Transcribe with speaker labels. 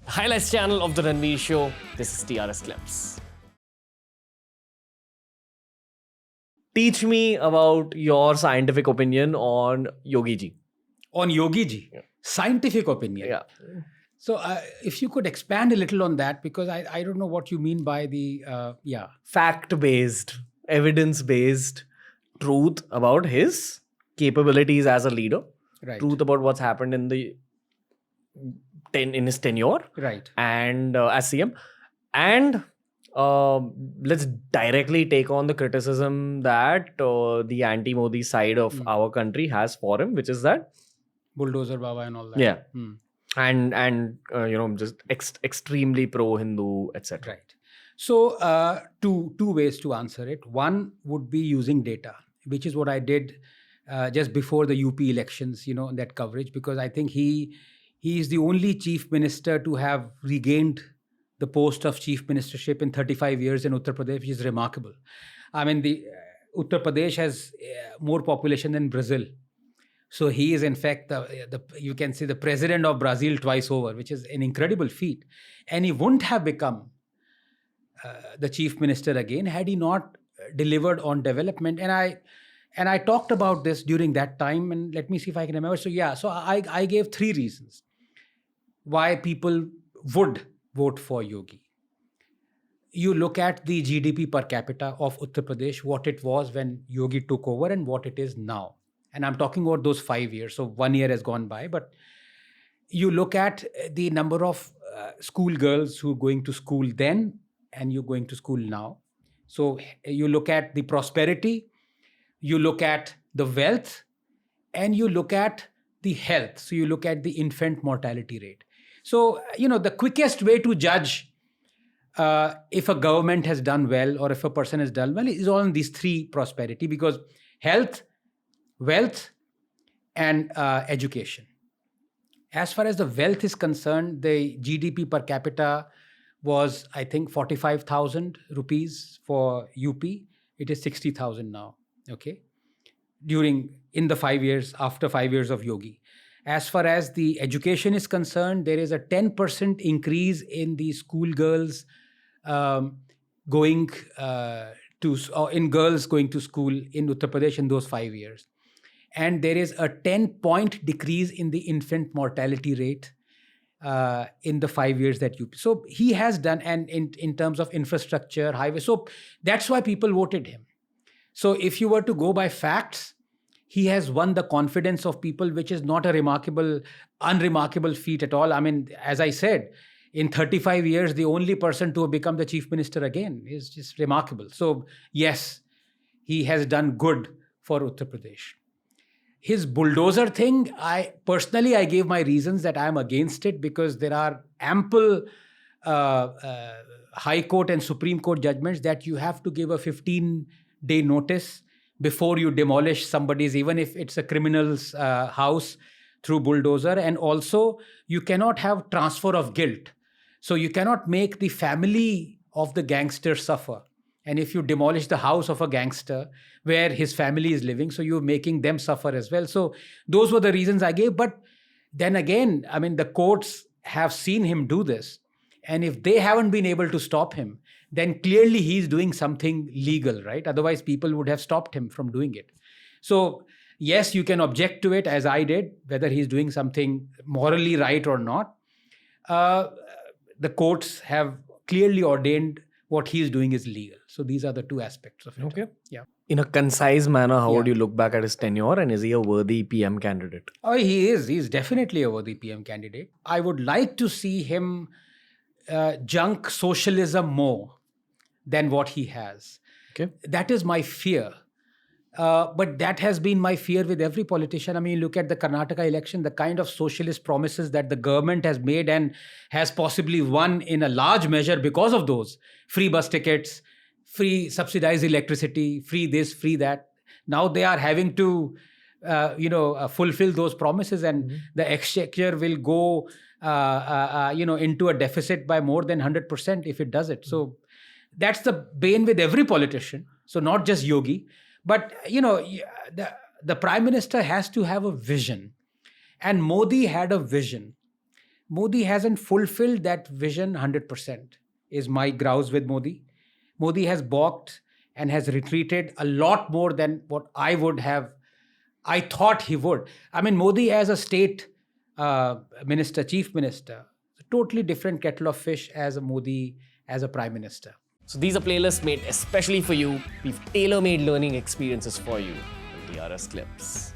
Speaker 1: highlights channel of the Ranveer Show. This is TRS Clips. Teach me about your scientific opinion on Yogiji.
Speaker 2: On Yogiji, scientific opinion.
Speaker 1: Yeah.
Speaker 2: So if you could expand a little on that, because I don't know what you mean by the,
Speaker 1: Fact-based, evidence-based truth about his capabilities as a leader.
Speaker 2: Right.
Speaker 1: Truth about what's happened in his tenure.
Speaker 2: Right.
Speaker 1: And as CM. And let's directly take on the criticism that the anti-Modi side of our country has for him, which is that
Speaker 2: Bulldozer Baba and all that.
Speaker 1: Yeah. And just extremely pro-Hindu, etc.
Speaker 2: Right. So two ways to answer it. One would be using data, which is what I did just before the UP elections, that coverage, because I think he is the only chief minister to have regained the post of chief ministership in 35 years in Uttar Pradesh, which is remarkable. I mean, Uttar Pradesh has more population than Brazil. So he is, in fact, you can say the president of Brazil twice over, which is an incredible feat. And he wouldn't have become the chief minister again had he not delivered on development. And I talked about this during that time. And let me see if I can remember. So I gave three reasons why people would vote for Yogi. You look at the GDP per capita of Uttar Pradesh, what it was when Yogi took over and what it is now. And I'm talking about those 5 years. So 1 year has gone by. But you look at the number of schoolgirls who are going to school then and you're going to school now. So you look at the prosperity, you look at the wealth, and you look at the health. So you look at the infant mortality rate. So, the quickest way to judge if a government has done well or if a person has done well is on these three prosperity, because health, wealth, and education. As far as the wealth is concerned, the GDP per capita was, I think, 45,000 rupees for UP. It is 60,000 now, okay? In the 5 years, after 5 years of Yogi. As far as the education is concerned, there is a 10% increase in the schoolgirls going to school in Uttar Pradesh in those 5 years. And there is a 10-point decrease in the infant mortality rate in the 5 years that UP. So he has done, and in terms of infrastructure, highways. So that's why people voted him. So if you were to go by facts, he has won the confidence of people, which is not a unremarkable feat at all. I mean, as I said, in 35 years, the only person to have become the chief minister again is just remarkable. So yes, he has done good for Uttar Pradesh. His bulldozer thing, I gave my reasons that I am against it, because there are ample High Court and Supreme Court judgments that you have to give a 15-day notice before you demolish somebody's, even if it's a criminal's house, through bulldozer. And also, you cannot have transfer of guilt. So you cannot make the family of the gangster suffer. And if you demolish the house of a gangster where his family is living, so you're making them suffer as well. So those were the reasons I gave. But then again, I mean, the courts have seen him do this. And if they haven't been able to stop him, then clearly he's doing something legal, right? Otherwise, people would have stopped him from doing it. So yes, you can object to it, as I did, whether he's doing something morally right or not. The courts have clearly ordained what he's doing is legal. So these are the two aspects of it.
Speaker 1: Okay.
Speaker 2: Yeah.
Speaker 1: In a concise manner, how would you look back at his tenure, and is he a worthy PM candidate?
Speaker 2: Oh, he is. He's definitely a worthy PM candidate. I would like to see him junk socialism more than what he has.
Speaker 1: Okay.
Speaker 2: That is my fear. But that has been my fear with every politician. I mean, look at the Karnataka election, the kind of socialist promises that the government has made and has possibly won in a large measure because of those. Free bus tickets, free subsidized electricity, free this, free that. Now they are having to, fulfill those promises, and the exchequer will go, into a deficit by more than 100% if it does it. So that's the bane with every politician. So not just Yogi. But, the prime minister has to have a vision. And Modi had a vision Modi hasn't fulfilled that vision 100%, is my grouse with Modi. Modi has balked and has retreated a lot more than what I thought he would. I mean, Modi as a state minister, chief minister, a totally different kettle of fish as a Modi as a prime minister.
Speaker 1: So these are playlists made especially for you. We've tailor-made learning experiences for you. And here are clips.